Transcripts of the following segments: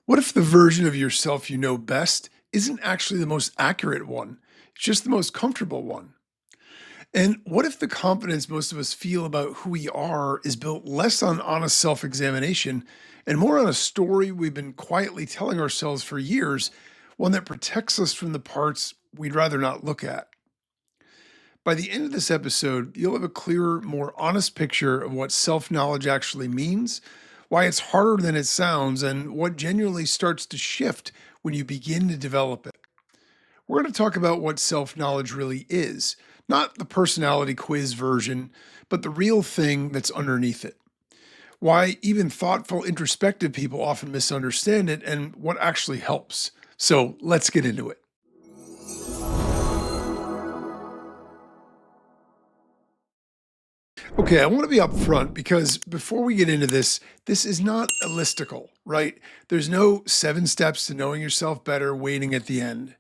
What if the version of yourself you know best isn't actually the most accurate one? It's just the most comfortable one. And what if the confidence most of us feel about who we are is built less on honest self examination and more on a story we've been quietly telling ourselves for years, one that protects us from the parts we'd rather not look at? By the end of this episode, you'll have a clearer, more honest picture of what self knowledge actually means, why it's harder than it sounds, and what genuinely starts to shift when you begin to develop it. We're going to talk about what self knowledge really is, not the personality quiz version, but the real thing that's underneath it. Why even thoughtful, introspective people often misunderstand it, and what actually helps. So let's get into it. Okay, I want to be upfront because before we get into this, this is not a listicle, right? There's no 7 steps to knowing yourself better waiting at the end.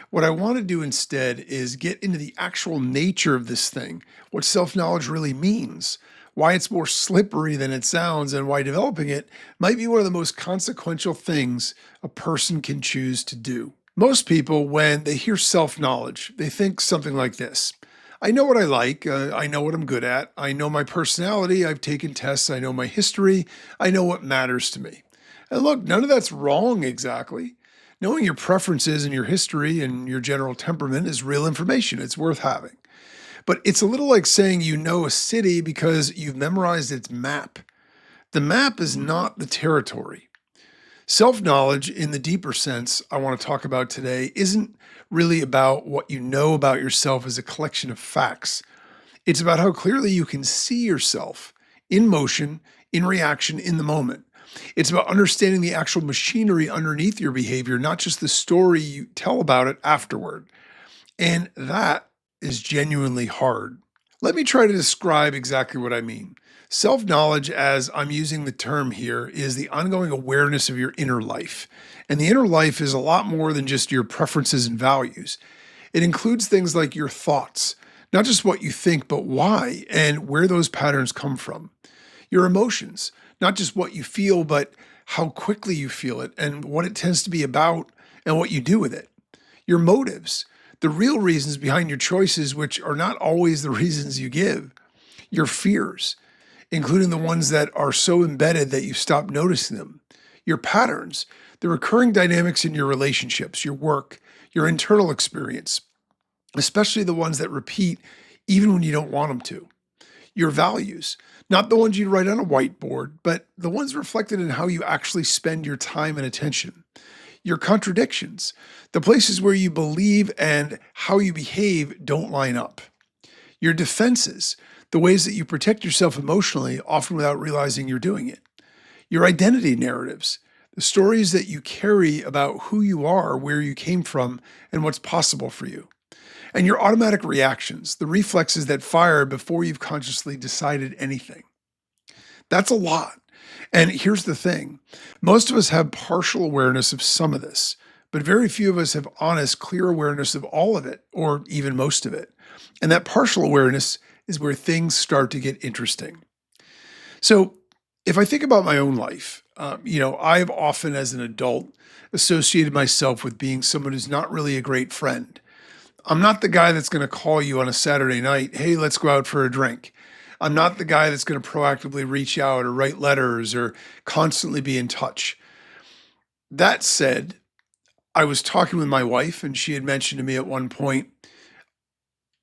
What I want to do instead is get into the actual nature of this thing, what self knowledge really means, why it's more slippery than it sounds, and why developing it might be one of the most consequential things a person can choose to do. Most people, when they hear self knowledge, they think something like this. I know what I like. I know what I'm good at. I know my personality. I've taken tests. I know my history. I know what matters to me. And look, none of that's wrong exactly. Knowing your preferences and your history and your general temperament is real information. It's worth having. But it's a little like saying you know a city because you've memorized its map. The map is not the territory. Self knowledge, in the deeper sense I want to talk about today, isn't really about what you know about yourself as a collection of facts. It's about how clearly you can see yourself in motion, in reaction, in the moment. It's about understanding the actual machinery underneath your behavior, not just the story you tell about it afterward. And that is genuinely hard. Let me try to describe exactly what I mean. Self knowledge, as I'm using the term here, is the ongoing awareness of your inner life. And the inner life is a lot more than just your preferences and values. It includes things like your thoughts, not just what you think, but why and where those patterns come from. Your emotions, not just what you feel, but how quickly you feel it and what it tends to be about and what you do with it. Your motives, the real reasons behind your choices, which are not always the reasons you give. Your fears, including the ones that are so embedded that you stop noticing them. Your patterns, the recurring dynamics in your relationships, your work, your internal experience, especially the ones that repeat even when you don't want them to. Your values, not the ones you write on a whiteboard, but the ones reflected in how you actually spend your time and attention. Your contradictions, the places where you believe and how you behave don't line up. Your defenses, the ways that you protect yourself emotionally, often without realizing you're doing it. Your identity narratives, the stories that you carry about who you are, where you came from, and what's possible for you. And your automatic reactions, the reflexes that fire before you've consciously decided anything. That's a lot. And here's the thing, most of us have partial awareness of some of this, but very few of us have honest, clear awareness of all of it, or even most of it. And that partial awareness is where things start to get interesting. So, if I think about my own life, I've often, as an adult, associated myself with being someone who's not really a great friend. I'm not the guy that's going to call you on a Saturday night, hey, let's go out for a drink. I'm not the guy that's going to proactively reach out or write letters or constantly be in touch. That said, I was talking with my wife, and she had mentioned to me at one point,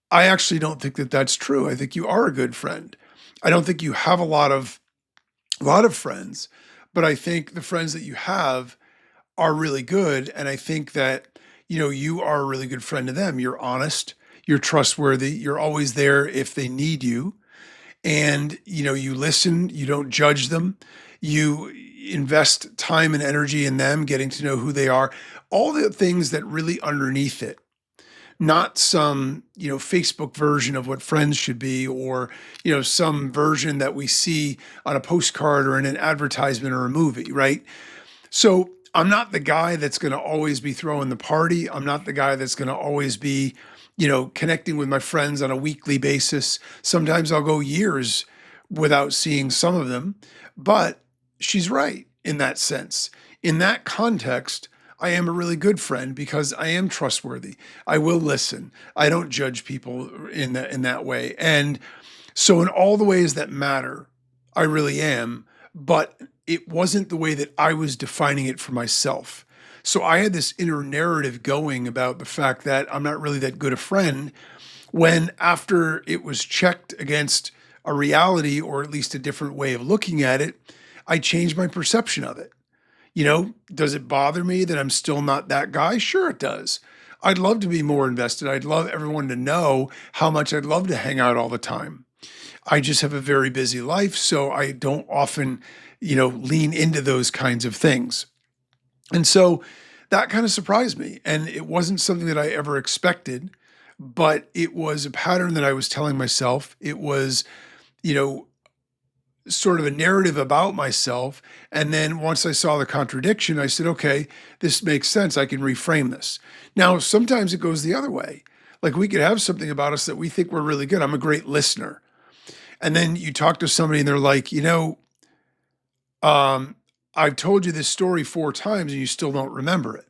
I actually don't think that that's true. I think you are a good friend. I don't think you have a lot of friends, but I think the friends that you have are really good. And I think that, you are a really good friend to them. You're honest, you're trustworthy, you're always there if they need you. And, you listen, you don't judge them, you invest time and energy in them, getting to know who they are, all the things that really underneath it, not some, Facebook version of what friends should be, or, some version that we see on a postcard or in an advertisement or a movie, right? So I'm not the guy that's going to always be throwing the party. I'm not the guy that's going to always be, connecting with my friends on a weekly basis. Sometimes I'll go years without seeing some of them, but she's right in that sense. In that context, I am a really good friend because I am trustworthy. I will listen. I don't judge people in that way. And so in all the ways that matter, I really am, but it wasn't the way that I was defining it for myself. So I had this inner narrative going about the fact that I'm not really that good a friend when after it was checked against a reality or at least a different way of looking at it, I changed my perception of it. Does it bother me that I'm still not that guy? Sure, it does. I'd love to be more invested. I'd love everyone to know how much I'd love to hang out all the time. I just have a very busy life, so I don't often, lean into those kinds of things. And so that kind of surprised me. And it wasn't something that I ever expected, but it was a pattern that I was telling myself. It was, you know, sort of a narrative about myself. And then once I saw the contradiction, I said, okay, this makes sense. I can reframe this. Now, sometimes it goes the other way. Like we could have something about us that we think we're really good. I'm a great listener. And then you talk to somebody and they're like, um, I've told you this story 4 times and you still don't remember it.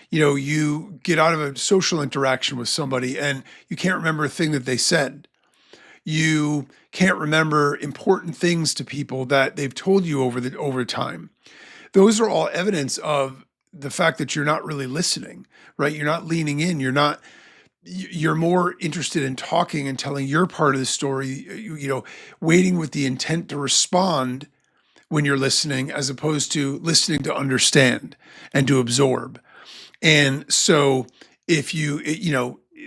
You get out of a social interaction with somebody and you can't remember a thing that they said. You can't remember important things to people that they've told you over time. Those are all evidence of the fact that you're not really listening, right? You're not leaning in. You're more interested in talking and telling your part of the story, waiting with the intent to respond when you're listening, as opposed to listening to understand and to absorb. And so if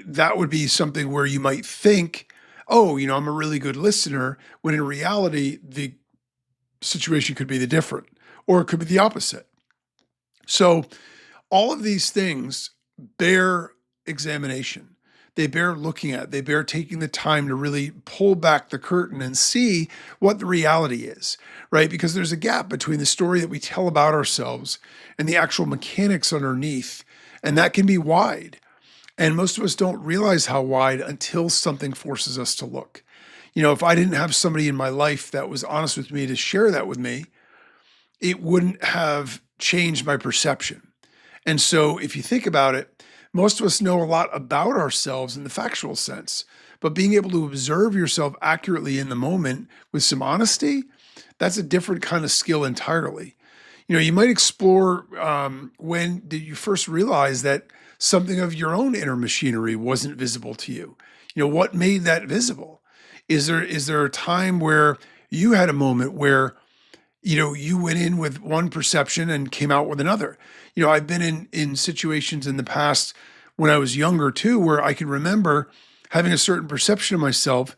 that would be something where you might think, oh, I'm a really good listener, when in reality, the situation could be the different, or it could be the opposite. So all of these things bear examination. They bear looking at, they bear taking the time to really pull back the curtain and see what the reality is, right? Because there's a gap between the story that we tell about ourselves and the actual mechanics underneath. And that can be wide. And most of us don't realize how wide until something forces us to look. If I didn't have somebody in my life that was honest with me to share that with me, it wouldn't have changed my perception. And so if you think about it, most of us know a lot about ourselves in the factual sense, but being able to observe yourself accurately in the moment with some honesty, that's a different kind of skill entirely. You might explore when did you first realize that something of your own inner machinery wasn't visible to you? What made that visible? Is there a time where you had a moment where you went in with one perception and came out with another? I've been in situations in the past when I was younger too, where I can remember having a certain perception of myself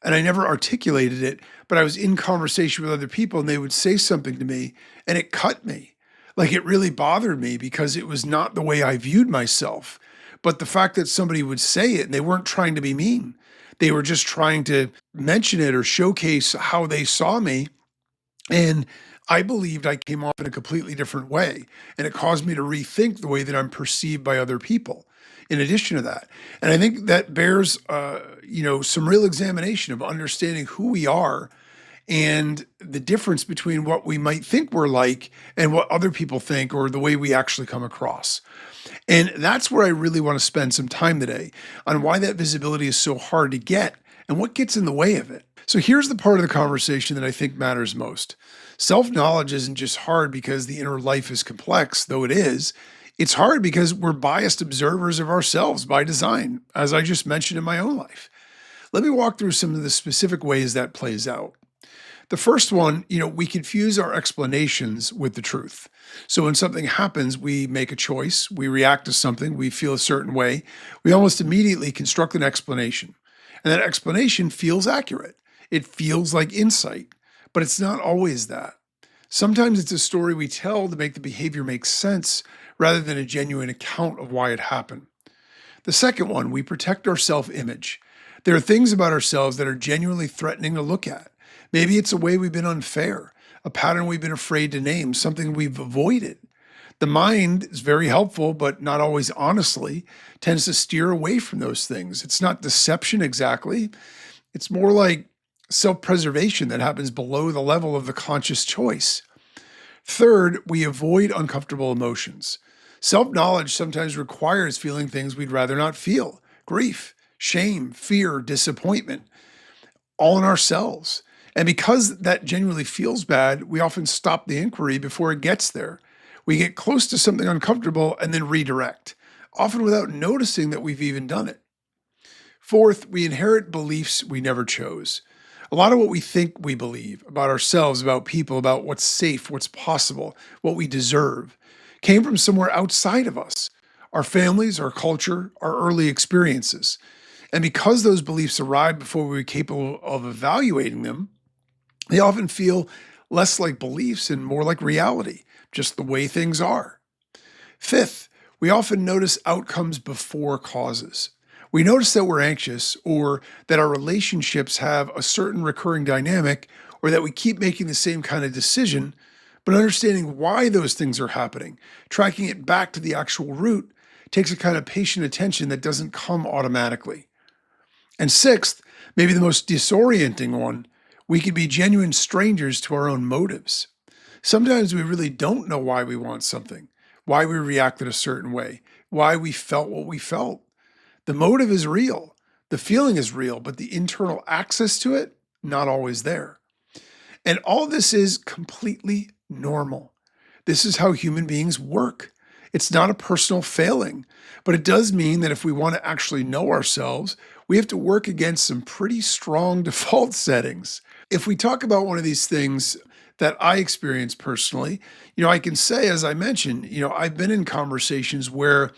and I never articulated it, but I was in conversation with other people and they would say something to me and it cut me. Like it really bothered me because it was not the way I viewed myself. But the fact that somebody would say it and they weren't trying to be mean, they were just trying to mention it or showcase how they saw me. And I believed I came off in a completely different way. And it caused me to rethink the way that I'm perceived by other people in addition to that. And I think that bears, some real examination of understanding who we are and the difference between what we might think we're like and what other people think or the way we actually come across. And that's where I really want to spend some time today on why that visibility is so hard to get and what gets in the way of it. So here's the part of the conversation that I think matters most. Self-knowledge isn't just hard because the inner life is complex, though it is. It's hard because we're biased observers of ourselves by design, as I just mentioned in my own life. Let me walk through some of the specific ways that plays out. The first one, we confuse our explanations with the truth. So when something happens, we make a choice, we react to something, we feel a certain way, we almost immediately construct an explanation. And that explanation feels accurate. It feels like insight, but it's not always that. Sometimes it's a story we tell to make the behavior make sense rather than a genuine account of why it happened. The second one, we protect our self-image. There are things about ourselves that are genuinely threatening to look at. Maybe it's a way we've been unfair, a pattern we've been afraid to name, something we've avoided. The mind is very helpful, but not always honestly, tends to steer away from those things. It's not deception exactly. It's more like self-preservation that happens below the level of the conscious choice. Third, we avoid uncomfortable emotions. Self knowledge sometimes requires feeling things we'd rather not feel: grief, shame, fear, disappointment, all in ourselves. And because that genuinely feels bad, we often stop the inquiry before it gets there. We get close to something uncomfortable and then redirect, often without noticing that we've even done it. Fourth, we inherit beliefs we never chose. A lot of what we think we believe about ourselves, about people, about what's safe, what's possible, what we deserve, came from somewhere outside of us: our families, our culture, our early experiences. And because those beliefs arrived before we were capable of evaluating them, they often feel less like beliefs and more like reality, just the way things are. Fifth, we often notice outcomes before causes. We notice that we're anxious, or that our relationships have a certain recurring dynamic, or that we keep making the same kind of decision, but understanding why those things are happening, tracking it back to the actual root, takes a kind of patient attention that doesn't come automatically. And sixth, maybe the most disorienting one, we can be genuine strangers to our own motives. Sometimes we really don't know why we want something, why we reacted a certain way, why we felt what we felt. The motive is real, the feeling is real, but the internal access to it, not always there. And all this is completely normal. This is how human beings work. It's not a personal failing, but it does mean that if we want to actually know ourselves, we have to work against some pretty strong default settings. If we talk about one of these things that I experienced personally, I can say, as I mentioned, I've been in conversations where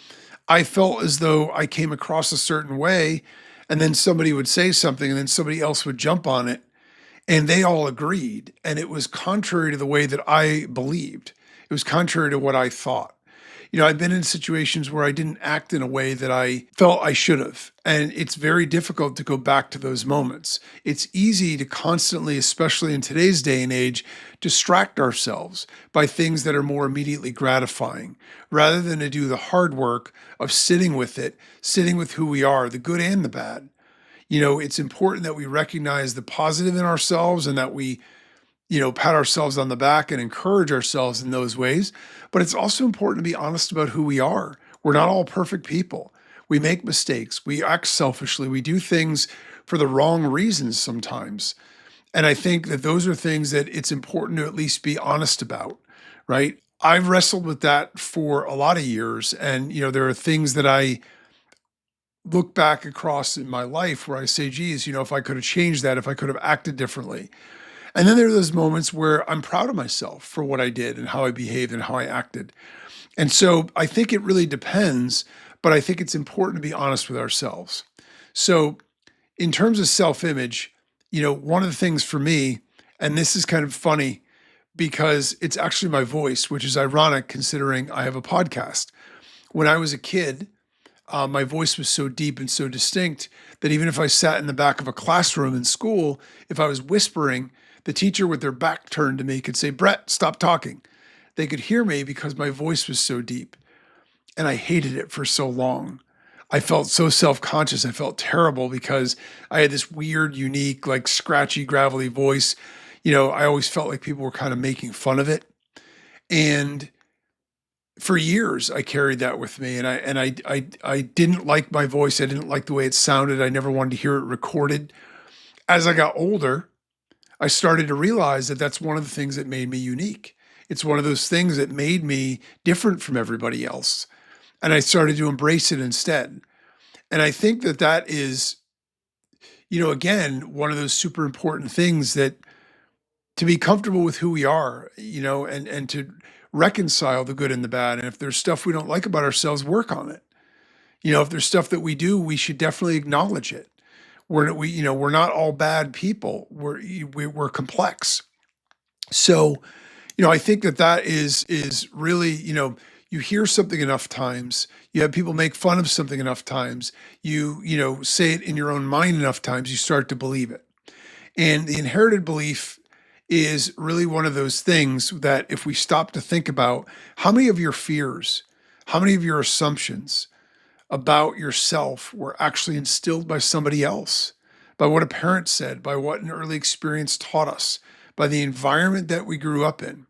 I felt as though I came across a certain way, and then somebody would say something, and then somebody else would jump on it, and they all agreed. And it was contrary to the way that I believed. It was contrary to what I thought. I've been in situations where I didn't act in a way that I felt I should have. And it's very difficult to go back to those moments. It's easy to constantly, especially in today's day and age, distract ourselves by things that are more immediately gratifying, rather than to do the hard work of sitting with it, sitting with who we are, the good and the bad. It's important that we recognize the positive in ourselves, and that we pat ourselves on the back and encourage ourselves in those ways. But it's also important to be honest about who we are. We're not all perfect people. We make mistakes. We act selfishly. We do things for the wrong reasons sometimes. And I think that those are things that it's important to at least be honest about, right? I've wrestled with that for a lot of years. And, there are things that I look back across in my life where I say, geez, if I could have changed that, if I could have acted differently. And then there are those moments where I'm proud of myself for what I did and how I behaved and how I acted. And so I think it really depends, but I think it's important to be honest with ourselves. So in terms of self-image, one of the things for me, and this is kind of funny because it's actually my voice, which is ironic considering I have a podcast. When I was a kid, my voice was so deep and so distinct that even if I sat in the back of a classroom in school, if I was whispering, the teacher with their back turned to me could say, "Brett, stop talking." They could hear me because my voice was so deep. And I hated it for so long. I felt so self-conscious. I felt terrible because I had this weird, unique, like scratchy, gravelly voice. I always felt like people were kind of making fun of it. And for years I carried that with me, and I didn't like my voice. I didn't like the way it sounded. I never wanted to hear it recorded. As I got older, I started to realize that that's one of the things that made me unique. It's one of those things that made me different from everybody else. And I started to embrace it instead. And I think that that is, again, one of those super important things, that to be comfortable with who we are, and to reconcile the good and the bad. And if there's stuff we don't like about ourselves, work on it. If there's stuff that we do, we should definitely acknowledge it. We're not all bad people. We're complex. So, I think that that is really, you hear something enough times, you have people make fun of something enough times, you say it in your own mind enough times, you start to believe it. And the inherited belief is really one of those things that if we stop to think about, how many of your fears, how many of your assumptions about yourself were actually instilled by somebody else, by what a parent said, by what an early experience taught us, by the environment that we grew up in.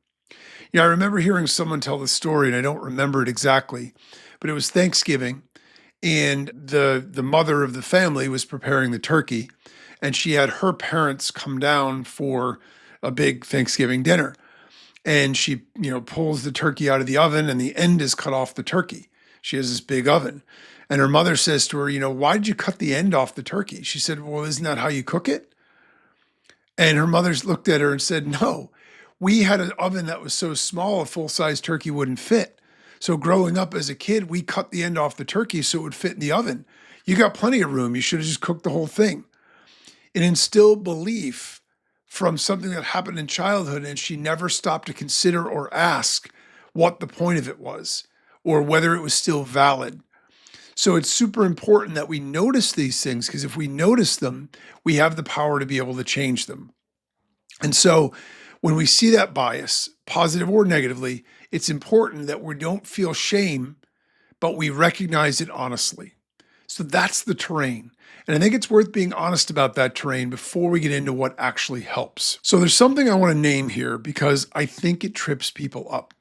I remember hearing someone tell the story, and I don't remember it exactly, but it was Thanksgiving, and the mother of the family was preparing the turkey, and she had her parents come down for a big Thanksgiving dinner. And she, pulls the turkey out of the oven, and the end is cut off the turkey. She has this big oven. And her mother says to her, why did you cut the end off the turkey? She said, well, isn't that how you cook it? And her mother's looked at her and said, no, we had an oven that was so small a full-size turkey wouldn't fit. So growing up as a kid, we cut the end off the turkey so it would fit in the oven. You got plenty of room. You should have just cooked the whole thing. It instilled belief from something that happened in childhood, and she never stopped to consider or ask what the point of it was or whether it was still valid. So it's super important that we notice these things, because if we notice them, we have the power to be able to change them. And so when we see that bias, positive or negatively, it's important that we don't feel shame, but we recognize it honestly. So that's the terrain. And I think it's worth being honest about that terrain before we get into what actually helps. So there's something I want to name here because I think it trips people up.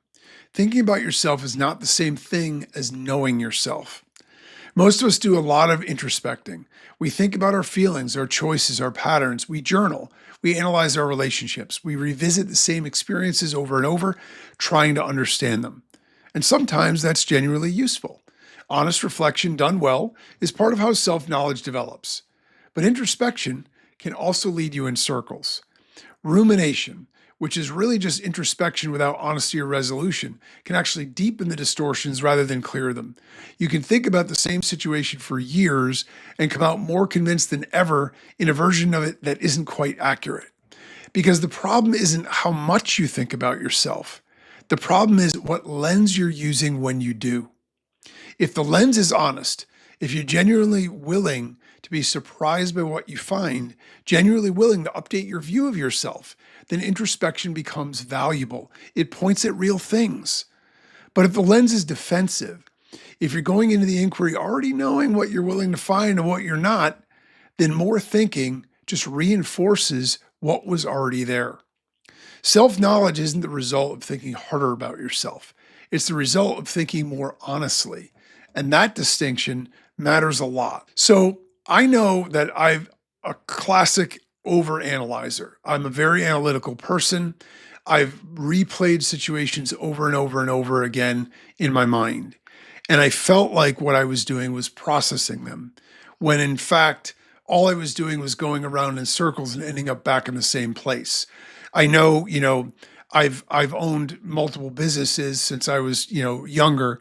Thinking about yourself is not the same thing as knowing yourself. Most of us do a lot of introspecting. We think about our feelings, our choices, our patterns. We journal. We analyze our relationships. We revisit the same experiences over and over, trying to understand them. And sometimes that's genuinely useful. Honest reflection done well is part of how self-knowledge develops. But introspection can also lead you in circles. Rumination, which is really just introspection without honesty or resolution, can actually deepen the distortions rather than clear them. You can think about the same situation for years and come out more convinced than ever in a version of it that isn't quite accurate. Because the problem isn't how much you think about yourself. The problem is what lens you're using when you do. If the lens is honest, if you're genuinely willing to be surprised by what you find, genuinely willing to update your view of yourself, then introspection becomes valuable. It points at real things. But if the lens is defensive, if you're going into the inquiry already knowing what you're willing to find and what you're not, then more thinking just reinforces what was already there. Self-knowledge isn't the result of thinking harder about yourself. It's the result of thinking more honestly. And that distinction matters a lot. So I know that I'm a classic overanalyzer. I'm a very analytical person. I've replayed situations over and over and over again in my mind. And I felt like what I was doing was processing them, when in fact, all I was doing was going around in circles and ending up back in the same place. I know, I've owned multiple businesses since I was, younger.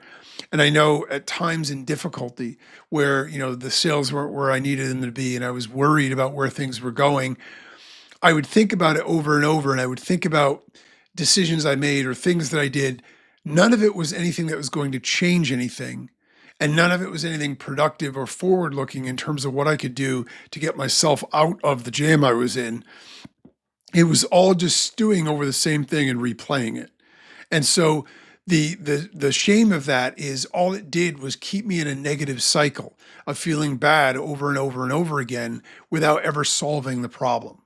And I know at times in difficulty where, the sales weren't where I needed them to be, and I was worried about where things were going, I would think about it over and over, and I would think about decisions I made or things that I did. None of it was anything that was going to change anything. And none of it was anything productive or forward looking in terms of what I could do to get myself out of the jam I was in. It was all just stewing over the same thing and replaying it. And so the shame of that is all it did was keep me in a negative cycle of feeling bad over and over and over again without ever solving the problem.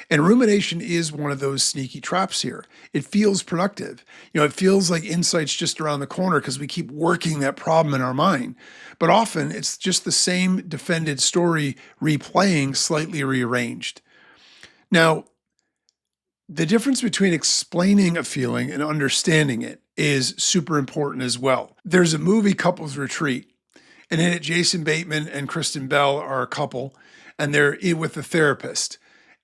And rumination is one of those sneaky traps here. It feels productive. It feels like insight's just around the corner because we keep working that problem in our mind. But often it's just the same defended story replaying, slightly rearranged. Now, the difference between explaining a feeling and understanding it is super important as well. There's a movie, Couples Retreat, and in it, Jason Bateman and Kristen Bell are a couple, and they're in with a therapist.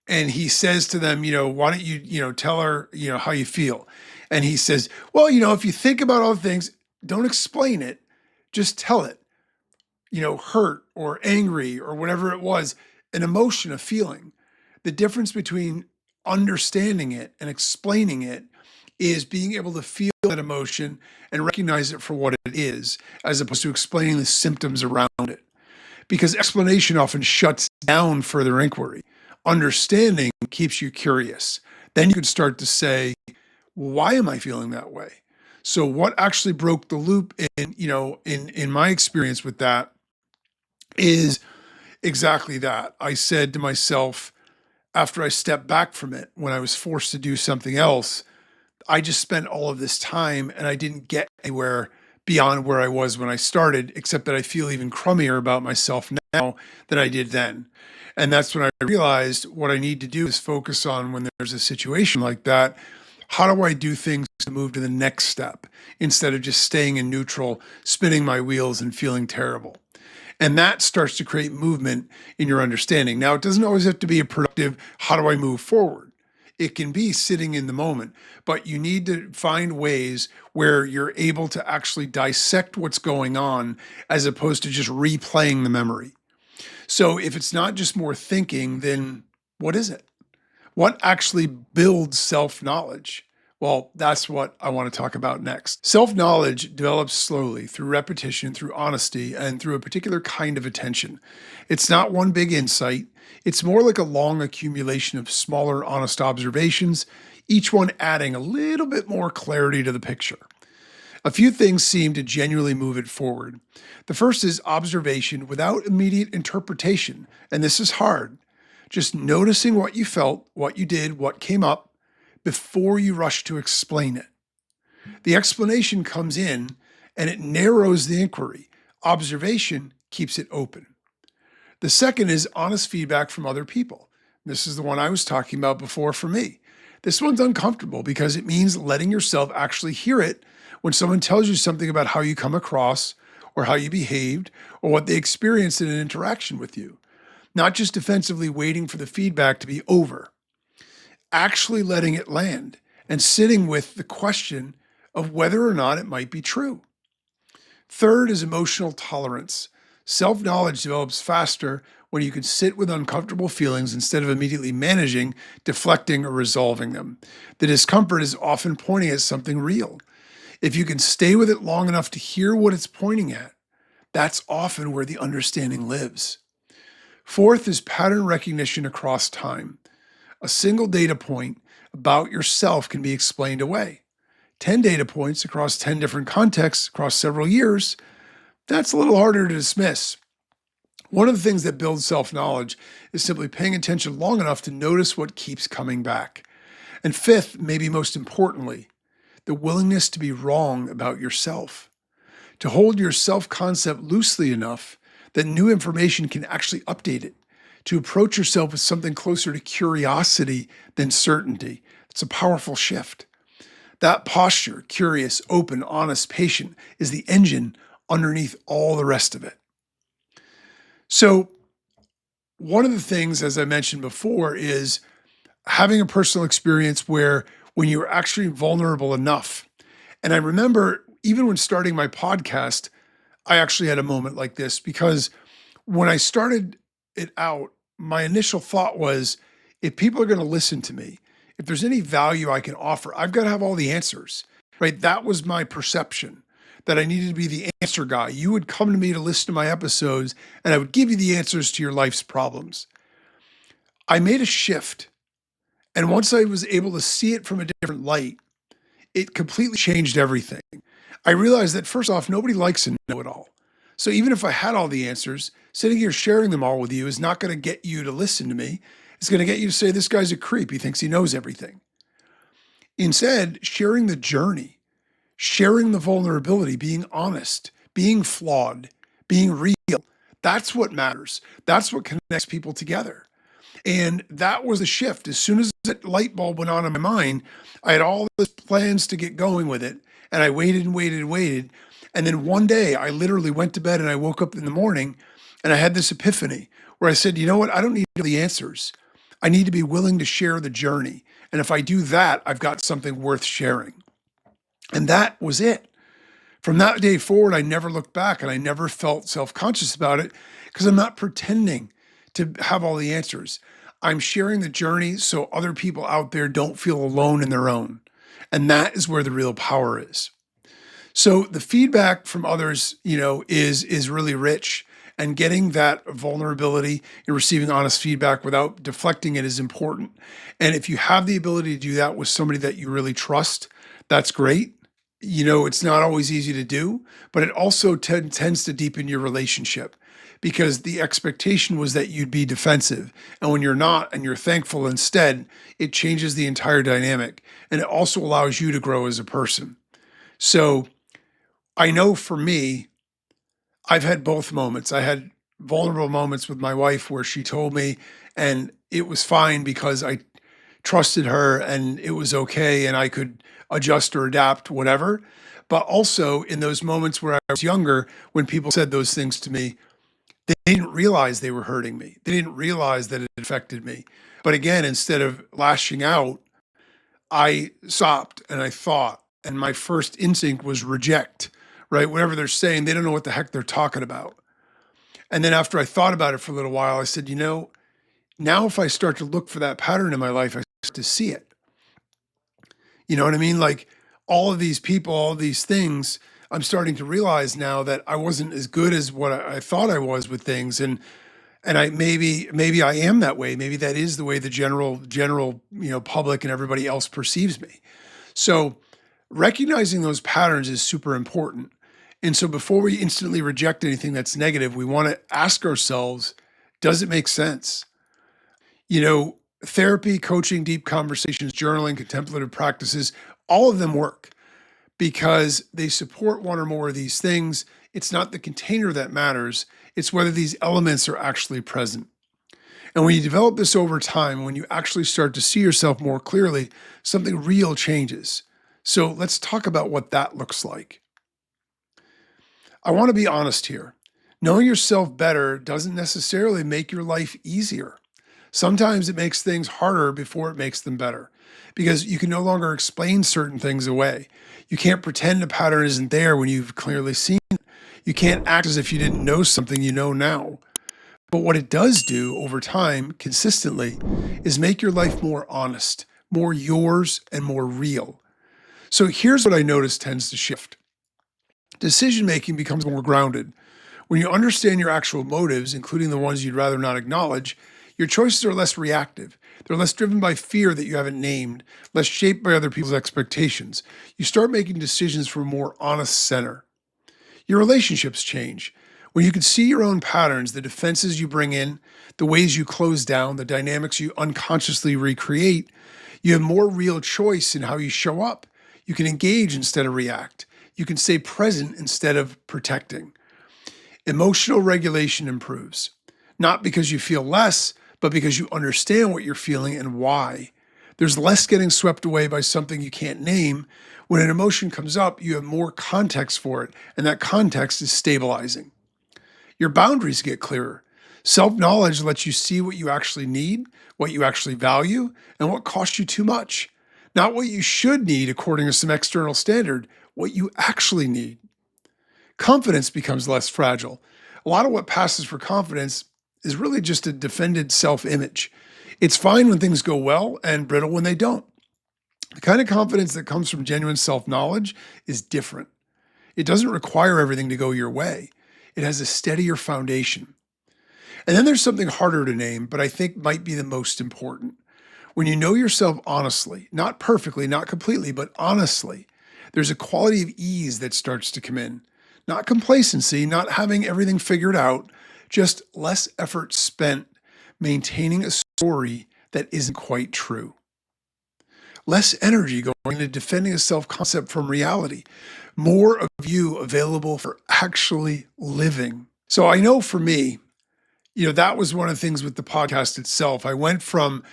And he says to them, why don't you, tell her, how you feel? And he says, well, if you think about all the things, don't explain it, just tell it, hurt or angry or whatever it was, an emotion, a feeling. The difference between understanding it and explaining it is being able to feel that emotion and recognize it for what it is, as opposed to explaining the symptoms around it. Because explanation often shuts down further inquiry. Understanding keeps you curious. Then you can start to say, why am I feeling that way? So what actually broke the loop in my experience with that is exactly that. I said to myself, after I stepped back from it, when I was forced to do something else, I just spent all of this time and I didn't get anywhere beyond where I was when I started, except that I feel even crummier about myself now than I did then. And that's when I realized what I need to do is focus on when there's a situation like that. How do I do things to move to the next step instead of just staying in neutral, spinning my wheels and feeling terrible? And that starts to create movement in your understanding. Now, it doesn't always have to be a productive, how do I move forward? It can be sitting in the moment, but you need to find ways where you're able to actually dissect what's going on as opposed to just replaying the memory. So if it's not just more thinking, then what is it? What actually builds self knowledge? Well, that's what I want to talk about next. Self knowledge develops slowly through repetition, through honesty, and through a particular kind of attention. It's not one big insight, it's more like a long accumulation of smaller, honest observations, each one adding a little bit more clarity to the picture. A few things seem to genuinely move it forward. The first is observation without immediate interpretation, and this is hard. Just noticing what you felt, what you did, what came up before you rush to explain it. The explanation comes in and it narrows the inquiry. Observation keeps it open. The second is honest feedback from other people. This is the one I was talking about before for me. This one's uncomfortable because it means letting yourself actually hear it when someone tells you something about how you come across or how you behaved or what they experienced in an interaction with you. Not just defensively waiting for the feedback to be over, actually letting it land and sitting with the question of whether or not it might be true. Third is emotional tolerance. Self-knowledge develops faster when you can sit with uncomfortable feelings instead of immediately managing, deflecting, or resolving them. The discomfort is often pointing at something real. If you can stay with it long enough to hear what it's pointing at, that's often where the understanding lives. Fourth is pattern recognition across time. A single data point about yourself can be explained away. 10 data points across 10 different contexts across several years, that's a little harder to dismiss. One of the things that builds self-knowledge is simply paying attention long enough to notice what keeps coming back. And fifth, maybe most importantly, the willingness to be wrong about yourself. To hold your self-concept loosely enough that new information can actually update it, to approach yourself with something closer to curiosity than certainty. It's a powerful shift. That posture, curious, open, honest, patient, is the engine underneath all the rest of it. So, one of the things, as I mentioned before, is having a personal experience where when you're actually vulnerable enough. And I remember even when starting my podcast, I actually had a moment like this because when I started it out, my initial thought was, if people are going to listen to me, if there's any value I can offer, I've got to have all the answers, right? That was my perception, that I needed to be the answer guy. You would come to me to listen to my episodes and I would give you the answers to your life's problems. I made a shift. And once I was able to see it from a different light, it completely changed everything. I realized that first off, nobody likes a know-it-all. So even if I had all the answers, sitting here sharing them all with you is not going to get you to listen to me. It's going to get you to say, this guy's a creep. He thinks he knows everything. Instead, sharing the journey, sharing the vulnerability, being honest, being flawed, being real, that's what matters. That's what connects people together. And that was the shift. As soon as that light bulb went on in my mind, I had all these plans to get going with it. And I waited and waited and waited. And then one day I literally went to bed and I woke up in the morning and I had this epiphany where I said, you know what? I don't need the answers. I need to be willing to share the journey. And if I do that, I've got something worth sharing. And that was it. From that day forward, I never looked back and I never felt self-conscious about it because I'm not pretending to have all the answers. I'm sharing the journey so other people out there don't feel alone in their own. And that is where the real power is. So the feedback from others, is really rich, and getting that vulnerability and receiving honest feedback without deflecting it is important. And if you have the ability to do that with somebody that you really trust, that's great. It's not always easy to do, but it also tends to deepen your relationship because the expectation was that you'd be defensive. And when you're not and you're thankful instead, it changes the entire dynamic. And it also allows you to grow as a person. So I know for me, I've had both moments. I had vulnerable moments with my wife where she told me, and it was fine because I trusted her and it was okay and I could adjust or adapt, whatever. But also in those moments where I was younger, when people said those things to me, they didn't realize they were hurting me. They didn't realize that it affected me. But again, instead of lashing out, I stopped and I thought, and my first instinct was reject, right? Whatever they're saying, they don't know what the heck they're talking about. And then after I thought about it for a little while, I said, now if I start to look for that pattern in my life, I start to see it. You know what I mean? Like all of these people, all of these things, I'm starting to realize now that I wasn't as good as what I thought I was with things. And I maybe I am that way. Maybe that is the way the general, public and everybody else perceives me. So recognizing those patterns is super important. And so before we instantly reject anything that's negative, we want to ask ourselves, does it make sense? Therapy, coaching, deep conversations, journaling, contemplative practices, all of them work because they support one or more of these things. It's not the container that matters, it's whether these elements are actually present. And when you develop this over time, when you actually start to see yourself more clearly, something real changes. So let's talk about what that looks like. I want to be honest here. Knowing yourself better doesn't necessarily make your life easier. Sometimes it makes things harder before it makes them better because you can no longer explain certain things away. You can't pretend a pattern isn't there when you've clearly seen it. You can't act as if you didn't know something you know now. But what it does do over time, consistently, is make your life more honest, more yours, and more real. So here's what I notice tends to shift. Decision making becomes more grounded. When you understand your actual motives, including the ones you'd rather not acknowledge, your choices are less reactive. They're less driven by fear that you haven't named, less shaped by other people's expectations. You start making decisions from a more honest center. Your relationships change. When you can see your own patterns, the defenses you bring in, the ways you close down, the dynamics you unconsciously recreate, you have more real choice in how you show up. You can engage instead of react. You can stay present instead of protecting. Emotional regulation improves, not because you feel less, but because you understand what you're feeling and why. There's less getting swept away by something you can't name. When an emotion comes up, you have more context for it, and that context is stabilizing. Your boundaries get clearer. Self-knowledge lets you see what you actually need, what you actually value, and what costs you too much. Not what you should need according to some external standard, what you actually need. Confidence becomes less fragile. A lot of what passes for confidence is really just a defended self-image. It's fine when things go well and brittle when they don't. The kind of confidence that comes from genuine self-knowledge is different. It doesn't require everything to go your way. It has a steadier foundation. And then there's something harder to name, but I think might be the most important. When you know yourself honestly, not perfectly, not completely, but honestly, there's a quality of ease that starts to come in. Not complacency, not having everything figured out, just less effort spent maintaining a story that isn't quite true. Less energy going into defending a self-concept from reality. More of you available for actually living. So I know for me, that was one of the things with the podcast itself. I went from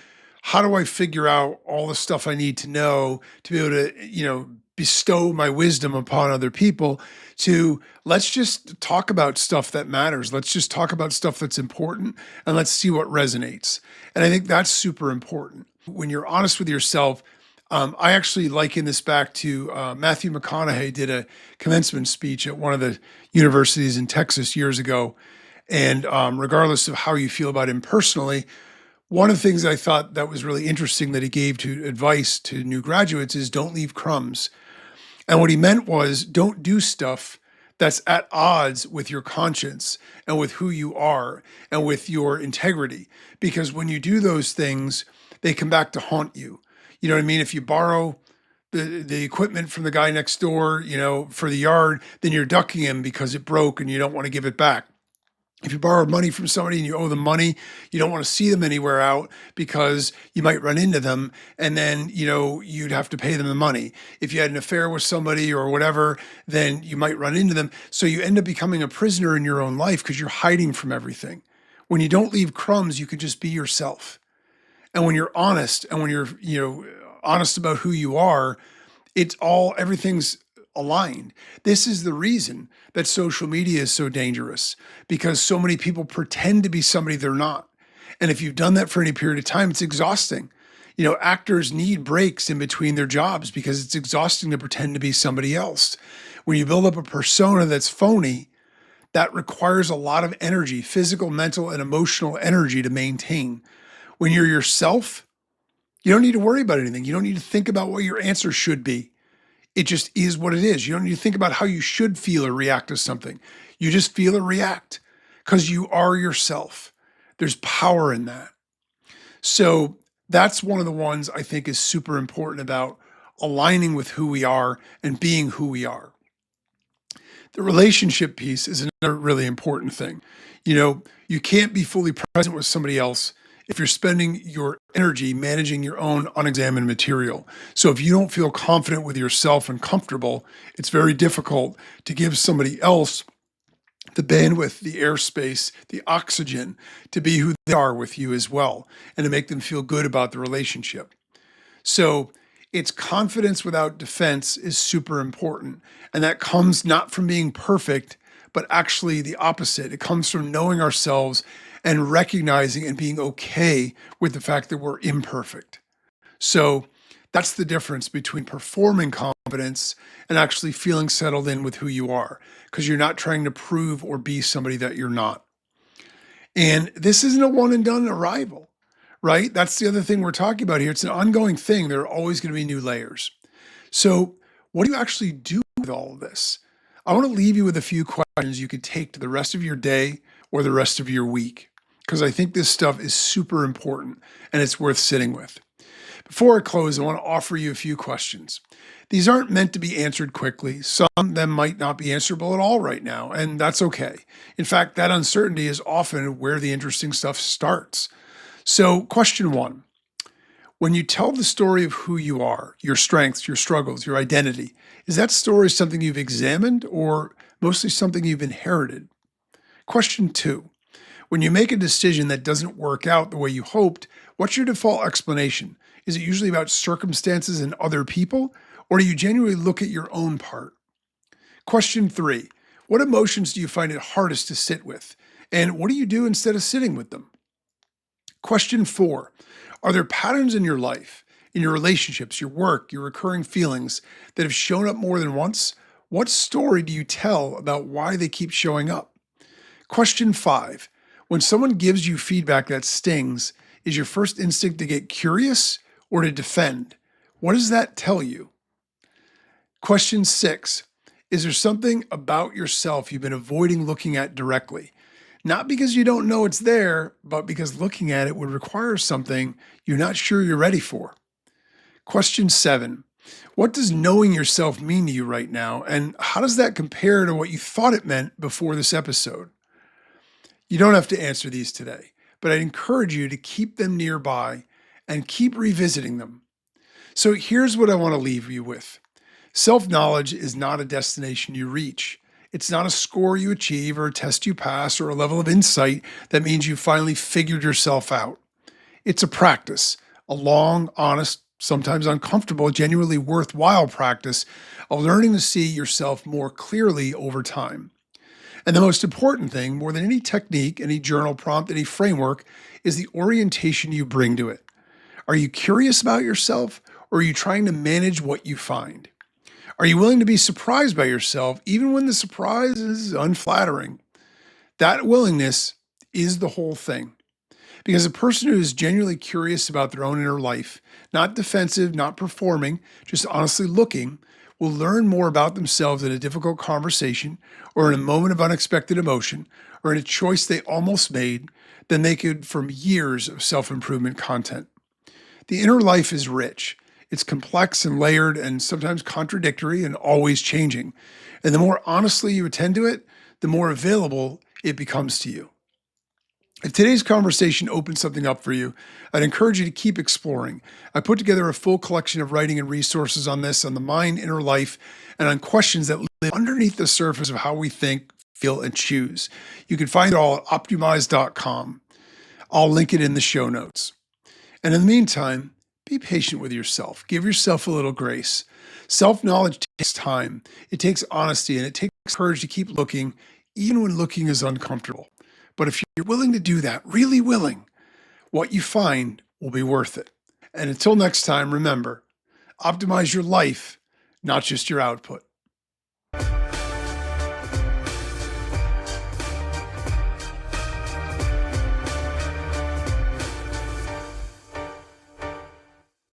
how do I figure out all the stuff I need to know to be able to, bestow my wisdom upon other people to let's just talk about stuff that matters. Let's just talk about stuff that's important and let's see what resonates. And I think that's super important. When you're honest with yourself, I actually liken this back to Matthew McConaughey did a commencement speech at one of the universities in Texas years ago. And regardless of how you feel about him personally, one of the things I thought that was really interesting that he gave to advice to new graduates is don't leave crumbs. And what he meant was don't do stuff that's at odds with your conscience and with who you are and with your integrity. Because when you do those things, they come back to haunt you. You know what I mean? If you borrow the equipment from the guy next door, for the yard, then you're ducking him because it broke and you don't want to give it back. If you borrowed money from somebody and you owe them money, you don't want to see them anywhere out because you might run into them and then, you'd have to pay them the money. If you had an affair with somebody or whatever, then you might run into them. So you end up becoming a prisoner in your own life because you're hiding from everything. When you don't leave crumbs, you can just be yourself. And when you're honest and when you're, honest about who you are, everything's aligned. This is the reason that social media is so dangerous because so many people pretend to be somebody they're not. And if you've done that for any period of time, it's exhausting. Actors need breaks in between their jobs because it's exhausting to pretend to be somebody else. When you build up a persona that's phony, that requires a lot of energy, physical, mental, and emotional energy to maintain. When you're yourself, you don't need to worry about anything. You don't need to think about what your answer should be. It just is what it is. You don't need to think about how you should feel or react to something. You just feel or react because you are yourself. There's power in that. So that's one of the ones I think is super important about aligning with who we are and being who we are. The relationship piece is another really important thing. You can't be fully present with somebody else if you're spending your energy managing your own unexamined material. So if you don't feel confident with yourself and comfortable, it's very difficult to give somebody else the bandwidth, the airspace, the oxygen to be who they are with you as well, and to make them feel good about the relationship. So it's confidence without defense is super important. And that comes not from being perfect, but actually the opposite. It comes from knowing ourselves and recognizing and being okay with the fact that we're imperfect. So that's the difference between performing confidence and actually feeling settled in with who you are, because you're not trying to prove or be somebody that you're not. And this isn't a one and done arrival, right? That's the other thing we're talking about here. It's an ongoing thing. There are always going to be new layers. So what do you actually do with all of this? I want to leave you with a few questions you could take to the rest of your day or the rest of your week, because I think this stuff is super important and it's worth sitting with. Before I close, I want to offer you a few questions. These aren't meant to be answered quickly. Some of them might not be answerable at all right now, and that's okay. In fact, that uncertainty is often where the interesting stuff starts. So, question one. When you tell the story of who you are, your strengths, your struggles, your identity, is that story something you've examined or mostly something you've inherited? Question two. When you make a decision that doesn't work out the way you hoped, what's your default explanation? Is it usually about circumstances and other people, or do you genuinely look at your own part? Question three. What emotions do you find it hardest to sit with? And what do you do instead of sitting with them? Question four. Are there patterns in your life, in your relationships, your work, your recurring feelings that have shown up more than once? What story do you tell about why they keep showing up? Question five. When someone gives you feedback that stings, is your first instinct to get curious or to defend? What does that tell you? Question six. Is there something about yourself you've been avoiding looking at directly? Not because you don't know it's there, but because looking at it would require something you're not sure you're ready for. Question seven. What does knowing yourself mean to you right now? And how does that compare to what you thought it meant before this episode? You don't have to answer these today, but I'd encourage you to keep them nearby and keep revisiting them. So here's what I want to leave you with. Self-knowledge is not a destination you reach. It's not a score you achieve or a test you pass or a level of insight that means you finally figured yourself out. It's a practice, a long, honest, sometimes uncomfortable, genuinely worthwhile practice of learning to see yourself more clearly over time. And the most important thing, more than any technique, any journal prompt, any framework, is the orientation you bring to it. Are you curious about yourself, or are you trying to manage what you find? Are you willing to be surprised by yourself, even when the surprise is unflattering? That willingness is the whole thing. Because a person who is genuinely curious about their own inner life, not defensive, not performing, just honestly looking, will learn more about themselves in a difficult conversation or in a moment of unexpected emotion or in a choice they almost made than they could from years of self-improvement content. The inner life is rich. It's complex and layered and sometimes contradictory and always changing. And the more honestly you attend to it, the more available it becomes to you. If today's conversation opens something up for you, I'd encourage you to keep exploring. I put together a full collection of writing and resources on this, on the mind, inner life, and on questions that live underneath the surface of how we think, feel, and choose. You can find it all at optimize.com. I'll link it in the show notes. And in the meantime, be patient with yourself. Give yourself a little grace. Self knowledge takes time, it takes honesty, and it takes courage to keep looking, even when looking is uncomfortable. But if you're willing to do that, really willing, what you find will be worth it. And until next time, remember, optimize your life, not just your output.